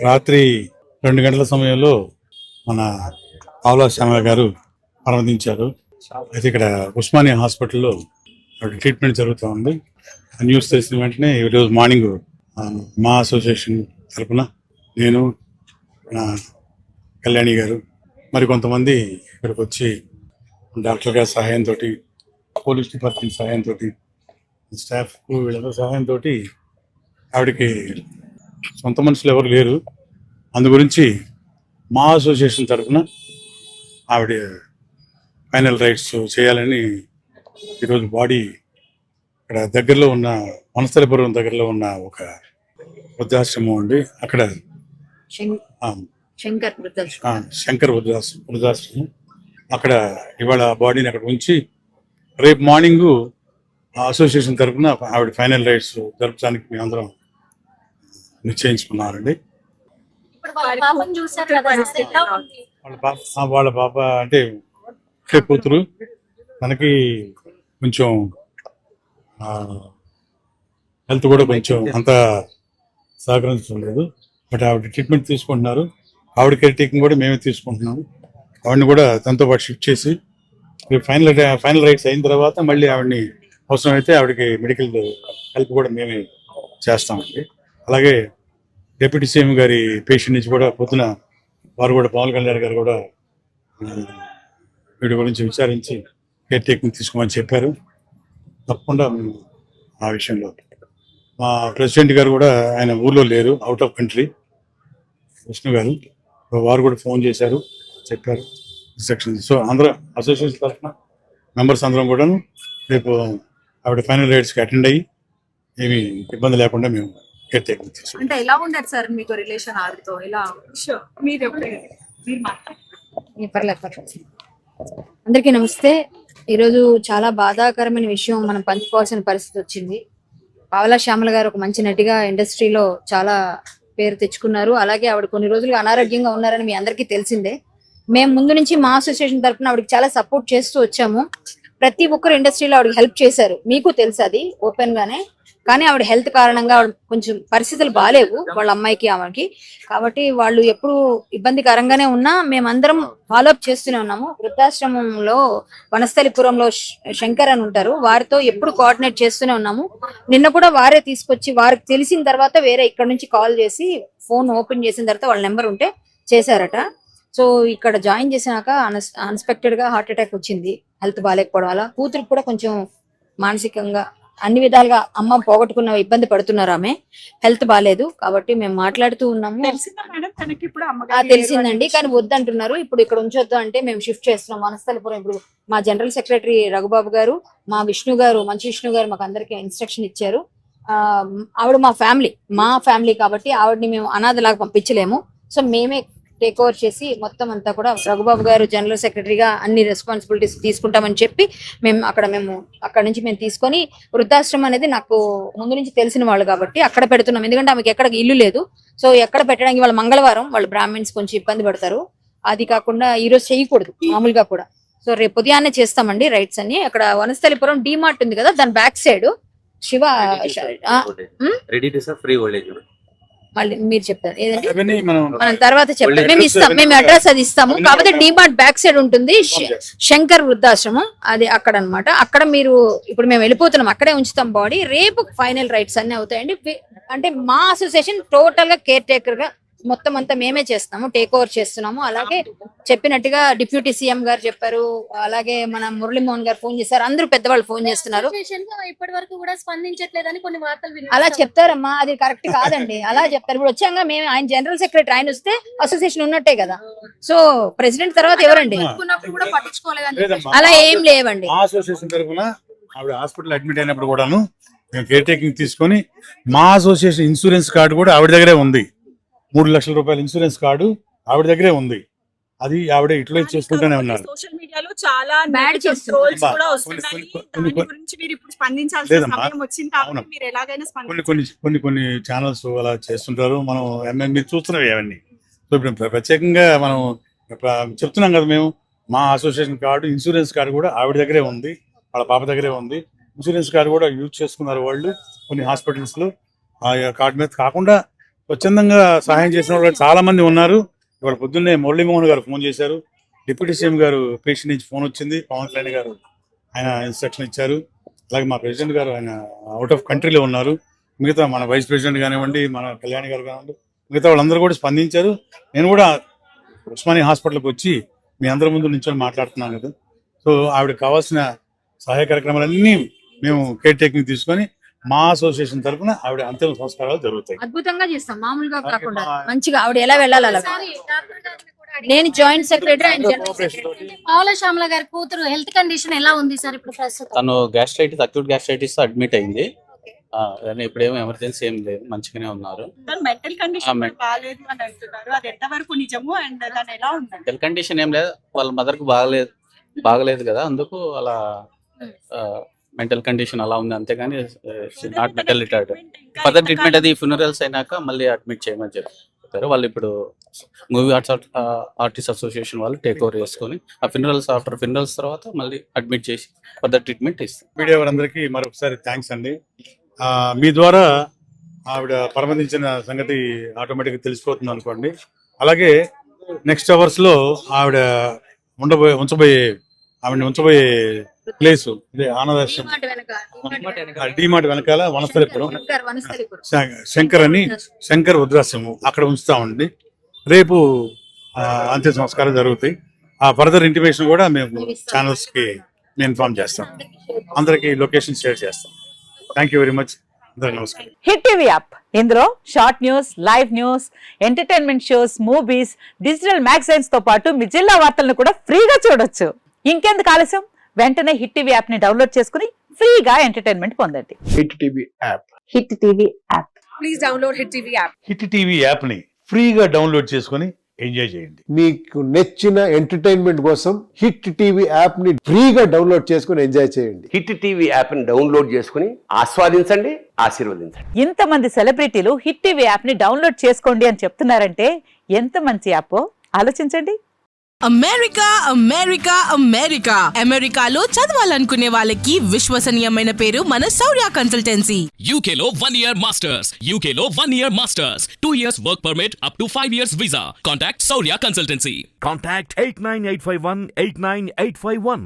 రాత్రి 2 గంటల సమయంలో మన పావులా శ్యామల గారు మరణించారు. అయితే ఇక్కడ ఉస్మానియా హాస్పిటల్లో ట్రీట్మెంట్ జరుగుతూ ఉంది. న్యూస్ తెలిసిన వెంటనే ఈరోజు మార్నింగ్ మా అసోసియేషన్ తరఫున నేను, కళ్యాణి గారు, మరి కొంతమంది ఇక్కడికి వచ్చి డాక్టర్ గారి సహాయంతో, పోలీస్ డిపార్ట్మెంట్ సహాయంతో, స్టాఫ్ వీళ్ళందరి సహాయంతో ఆవిడకి సొంత మనుషులు ఎవరు లేరు. అందు గురించి మా అసోసియేషన్ తరఫున ఆవిడ ఫైనల్ రైట్స్ చేయాలని ఈరోజు బాడీ ఇక్కడ దగ్గరలో ఉన్న వనస్థలిపురం దగ్గరలో ఉన్న ఒక వృద్ధాశ్రమం ఉంది. అక్కడ శంకర్ వృద్ధాశ్రమం అక్కడ ఇవాళ బాడీని అక్కడ ఉంచి రేపు మార్నింగ్ అసోసియేషన్ తరఫున ఆవిడ ఫైనల్ రైట్స్ జరపడానికి మేమందరం నిశ్చయించుకున్నారండి. వాళ్ళ పాప అంటే కూతురు, తనకి కొంచెం హెల్త్ కూడా కొంచెం అంత సహకరించడం లేదు. బట్ ఆవిడ ట్రీట్మెంట్ తీసుకుంటున్నారు. ఆవిడ కేర్ టేకింగ్ కూడా మేమే తీసుకుంటున్నాము. ఆవిడని కూడా తనతో పాటు షిఫ్ట్ చేసి ఫైనల్ రైట్స్ అయిన తర్వాత మళ్ళీ ఆవిడని అవసరమైతే ఆవిడకి మెడికల్ హెల్ప్ కూడా మేమే చేస్తామండి. అలాగే డిప్యూటీ సీఎం గారి పేషెంట్ నుంచి కూడా పొద్దున వారు కూడా పవన్ కళ్యాణ్ గారు కూడా వీడి గురించి విచారించి కేర్ టేకింగ్ తీసుకోమని చెప్పారు. తప్పకుండా ఆ విషయంలో మా ప్రెసిడెంట్ గారు కూడా ఆయన ఊర్లో లేరు, అవుట్ ఆఫ్ కంట్రీ, విష్ణు గారు, వారు కూడా ఫోన్ చేశారు, చెప్పారు ఇన్స్ట్రక్షన్స్. సో అందరూ అసోసియేషన్ తరఫున మెంబర్స్ అందరం కూడాను రేపు ఆవిడ ఫైనల్ రైట్స్కి అటెండ్ అయ్యి ఏమి ఇబ్బంది లేకుండా మేము కేర్ టేకింగ్ తీసుకుంటాం. అంటే ఎలా ఉండదు సార్ మీకు రిలేషన్ ఆవిడతో? ఎలా మీరు అందరికీ నమస్తే. ఈరోజు చాలా బాధాకరమైన విషయం మనం పంచుకోవాల్సిన పరిస్థితి వచ్చింది. పావులా శ్యామల గారు ఒక మంచి నటిగా ఇండస్ట్రీలో చాలా పేరు తెచ్చుకున్నారు. అలాగే ఆవిడ కొన్ని రోజులుగా అనారోగ్యంగా ఉన్నారని మీ అందరికీ తెలిసిందే. మేము ముందు నుంచి మా అసోసియేషన్ తరఫున ఆవిడకి చాలా సపోర్ట్ చేస్తూ వచ్చాము. ప్రతి ఒక్కరు ఇండస్ట్రీలో ఆవిడకి హెల్ప్ చేశారు, మీకు తెలుసు అది ఓపెన్ గానే. కానీ ఆవిడ హెల్త్ కారణంగా కొంచెం పరిస్థితులు బాగాలేవు వాళ్ళ అమ్మాయికి ఆమెకి. కాబట్టి వాళ్ళు ఎప్పుడు ఇబ్బందికరంగానే ఉన్నా మేమందరం ఫాలోఅప్ చేస్తూనే ఉన్నాము. వృద్ధాశ్రమంలో వనస్థలిపురంలో శంకర్ అని ఉంటారు, వారితో ఎప్పుడు కోఆర్డినేట్ చేస్తూనే ఉన్నాము. నిన్న కూడా వారే తీసుకొచ్చి వారికి తెలిసిన తర్వాత వేరే ఇక్కడ నుంచి కాల్ చేసి ఫోన్ ఓపెన్ చేసిన తర్వాత వాళ్ళ నెంబర్ ఉంటే చేశారట. సో ఇక్కడ జాయిన్ చేసినాక అన్ఎక్స్పెక్టెడ్ గా హార్ట్ అటాక్ వచ్చింది. హెల్త్ బాగాలేకపోవడం వల్ల కూతురికి కూడా కొంచెం మానసికంగా అన్ని విధాలుగా అమ్మ పోగొట్టుకున్న ఇబ్బంది పడుతున్నారు. ఆమె హెల్త్ బాగాలేదు కాబట్టి మేము మాట్లాడుతూ ఉన్నాము. తెలిసిందండి, కానీ వద్దంటున్నారు. ఇప్పుడు ఇక్కడ ఉంచొద్దు అంటే మేము షిఫ్ట్ చేస్తున్నాం వనస్థలిపురం. ఇప్పుడు మా జనరల్ సెక్రటరీ రఘుబాబు గారు, మా విష్ణు గారు, మంచి విష్ణు గారు మాకు అందరికి ఇన్స్ట్రక్షన్ ఇచ్చారు. ఆవిడ మా ఫ్యామిలీ కాబట్టి ఆవిడని మేము అనాథలాగా పంపించలేము. సో మేమే టేక్ ఓవర్ చేసి మొత్తం అంతా కూడా రఘుబాబు గారు జనరల్ సెక్రటరీగా అన్ని రెస్పాన్సిబిలిటీస్ తీసుకుంటామని చెప్పి మేము అక్కడ నుంచి మేము తీసుకొని, వృద్ధాశ్రమం అనేది నాకు ముందు నుంచి తెలిసిన వాళ్ళు కాబట్టి అక్కడ పెడుతున్నాం. ఎందుకంటే ఆమెకి ఎక్కడ ఇల్లు లేదు. సో ఎక్కడ పెట్టడానికి వాళ్ళ మంగళవారం వాళ్ళు బ్రాహ్మిన్స్ కొంచెం ఇబ్బంది పడతారు. అది కాకుండా ఈ రోజు చేయకూడదు మామూలుగా కూడా. సో రేపు ఉదయాన్నే చేస్తామండి రైట్స్ అన్ని. అక్కడ వనస్థలిపురం డిమార్ట్ ఉంది కదా, దాని బ్యాక్ సైడ్ శివ మళ్ళీ మీరు చెప్తారు ఏదంటే మనం తర్వాత చెప్తాం. మేము అడ్రస్ అది ఇస్తాము. కాకపోతే డిమార్ట్ బ్యాక్ సైడ్ ఉంటుంది శంకర్ వృద్ధాశ్రమం, అది అక్కడ అన్నమాట. అక్కడ మీరు ఇప్పుడు మేము వెళ్ళిపోతున్నాం, అక్కడే ఉంచుతాం బాడీ. రేపు ఫైనల్ రైట్స్ అన్ని అవుతాయండి. అంటే మా అసోసియేషన్ టోటల్ గా కేర్ టేకర్ గా మొత్తం అంతా మేమే చేస్తాము, టేక్ ఓవర్ చేస్తున్నాము. అలాగే చెప్పినట్టుగా డిప్యూటీ సీఎం గారు చెప్పారు, అలాగే మన మురళీమోహన్ గారు ఫోన్ చేశారు, అందరూ పెద్దవాళ్ళు ఫోన్ చేస్తున్నారు. ఇప్పటి వరకు కూడా స్పందించట్లేదని కొన్ని వార్తలు అలా చెప్తారమ్మా, అది కరెక్ట్ కాదండి. అలా చెప్తారు. ఇప్పుడు వచ్చాక మేము ఆయన జనరల్ సెక్రటరీ, ఆయన వస్తే అసోసియేషన్ ఉన్నట్టే కదా. సో ప్రెసిడెంట్ తర్వాత ఎవరండి? అలా ఏం లేవండి. అసోసియేషన్ తరఫున ఆవిడ హాస్పిటల్ అడ్మిట్ అయినప్పుడు కూడాను మేము కేర్ టేకింగ్ తీసుకొని, మా అసోసియేషన్ ఇన్సూరెన్స్ కార్డు కూడా ఆవిడ దగ్గరే ఉంది. 3 లక్షల రూపాయల ఇన్సూరెన్స్ కార్డు ఆవిడ దగ్గరే ఉంది. అది ఆవిడ యూటిలైజ్ చేసుకుంటూనే ఉన్నారు. సోషల్ మీడియాలో చాలా బ్యాడ్ ట్రోల్స్ కూడా వస్తున్నాయి. దాని గురించి మీరు ఇప్పుడు స్పందించాల్సిన సమయం వచ్చింది కాబట్టి మీరు ఎలాగైనా కొన్ని ఛానల్స్ అలా చేస్తుంటారు. మనం మీరు చూస్తున్నవి అవన్నీ. సో ఇప్పుడు ప్రత్యేకంగా మనం చెప్తున్నాం కదా, మేము మా అసోసియేషన్ కార్డు, ఇన్సూరెన్స్ కార్డు కూడా ఆవిడ దగ్గరే ఉంది, వాళ్ళ పాప దగ్గరే ఉంది. ఇన్సూరెన్స్ కార్డు కూడా యూజ్ చేసుకున్నారు వాళ్ళు కొన్ని హాస్పిటల్స్ లో. ఆ కార్డు మీద కాకుండా స్వచ్ఛందంగా సహాయం చేసిన వాళ్ళు చాలా మంది ఉన్నారు. ఇవాళ పొద్దున్నే మురళీమోహన్ గారు ఫోన్ చేశారు, డిప్యూటీ సీఎం గారు పేషెంట్ నుంచి ఫోన్ వచ్చింది, పవన్ కళ్యాణ్ గారు ఆయన ఇన్స్ట్రక్షన్ ఇచ్చారు, అలాగే మా ప్రెసిడెంట్ గారు ఆయన అవుట్ ఆఫ్ కంట్రీలో ఉన్నారు, మిగతా మన వైస్ ప్రెసిడెంట్ కానివ్వండి, మన కళ్యాణ్ గారు కానివ్వండి, మిగతా వాళ్ళందరూ కూడా స్పందించారు. నేను కూడా ఉస్మానియా హాస్పిటల్కి వచ్చి మీ అందరి ముందు నుంచి మాట్లాడుతున్నాను కదా. సో ఆవిడకి కావాల్సిన సహాయ కార్యక్రమాలన్నీ మేము కేర్ టేకింగ్ తీసుకొని మా అసోసియేషన్ తరఫున ఆవిడ అంతిమ సంస్కారాలు జరుగుతాయి. అద్భుతంగా చేస్తాం, మామూలుగా కాకుండా మంచిగా ఆవిడ ఎలా వెళ్ళాలి అలా. నేను జాయింట్ సెక్రటరీ, ఆయన జనరల్ సెక్రటరీ. పావుల శ్యామల గారి కూతురు హెల్త్ కండిషన్ ఎలా ఉంది సార్ ఇప్పుడు ప్రస్తుతం? తను గ్యాస్ట్రైటిస్, అక్యూట్ గ్యాస్ట్రైటిస్ అడ్మిట్ అయింది. ఇప్పుడేమో ఎమర్జెన్సీ ఏం లేదు, మంచిగానే ఉన్నారు. మెంటల్ కండిషన్ బాగాలేదు అని అంటున్నారు, అది ఎంతవరకు నిజము అండ్ దాని ఎలా ఉంది? హెల్త్ కండిషన్ ఏం లేదు, వాళ్ళ మదర్ కు బాగలేదు కదా, అందుకు అలా మెంటల్ కండిషన్ అలా ఉంది, అంతేగాని not mental retard. Further treatment అది ఫ్యూనరల్స్ అయినాక మళ్ళీ అడ్మిట్ చేయమని చెప్పారు. వాళ్ళు ఇప్పుడు మూవీ ఆర్టిస్ట్ అసోసియేషన్ వాళ్ళు టేక్ ఓవర్ చేసుకొని ఆ ఫ్యూనరల్స్, ఆఫ్టర్ ఫ్యూనరల్స్ తర్వాత మళ్ళీ అడ్మిట్ చేసి ఫర్దర్ ట్రీట్మెంట్ ఇస్తాం. మీడియా వారందరికీ మరొకసారి థ్యాంక్స్ అండి. మీ ద్వారా ఆవిడ పరమదించిన సంగతి ఆటోమేటిక్గా తెలిసిపోతుంది అనుకోండి. అలాగే నెక్స్ట్ అవర్స్ లో ఆవిడ ఉంచబోయే ప్లేస్ ఇదే ఆనందాశ్రమం, డిమార్ట్ వెనకాల వనస్థలిపురం, శంకర్ వృద్ధాశ్రమం, అక్కడ ఉంచుతామండి. రేపు అంత్య సంస్కారం జరుగుతాయి. ఆ ఫర్దర్ ఇంటిమేషన్ కూడా మేము ఛానల్స్ కి ఇన్ఫార్మ్ చేస్తాం, అందరికి లొకేషన్ షేర్ చేస్తాం. Thank you very much. నమస్కారం. హిట్ టీవీ యాప్, ఇందులో short news, live news, entertainment shows, movies, digital magazines తో పాటు మీ జిల్లా వార్తలను కూడా ఫ్రీగా చూడొచ్చు. ఇంకెందుకు ఆలస్యం, వెంటనే హిట్ టీవీ యాప్ ని డౌన్లోడ్ చేసుకుని ఫ్రీగా ఎంటర్టైన్మెంట్ పొందండి. Hit TV app, hit TV app. Please download hit TV app. Hit TV app ని ఫ్రీగా డౌన్లోడ్ చేసుకుని ఎంజాయ్ చేయండి. మీకు నచ్చిన ఎంటర్టైన్మెంట్ కోసం హిట్ టీవీ యాప్ ని ఫ్రీగా డౌన్లోడ్ చేసుకుని ఎంజాయ్ చేయండి. హిట్ టీవీ యాప్ ని డౌన్లోడ్ చేసుకుని ఆస్వాదించండి, ఆశీర్వదించండి. ఇంతమంది సెలబ్రిటీలు హిట్ టీవీ యాప్ ని డౌన్లోడ్ చేసుకోండి అని చెప్తున్నారంటే ఎంత మంచి యాప్ ఆలోచించండి. అమెరికా అమెరికా అమెరికా అమెరికాలో చదవాలనుకునే వాళ్ళకి విశ్వసనీయమైన పేరు మన శౌర్య కన్సల్టెన్సీ. UK లో 1 year masters, UK లో 1 year masters, 2 years work permit up to 5 years visa. Contact Saurya Consultancy. Contact 89851 89851.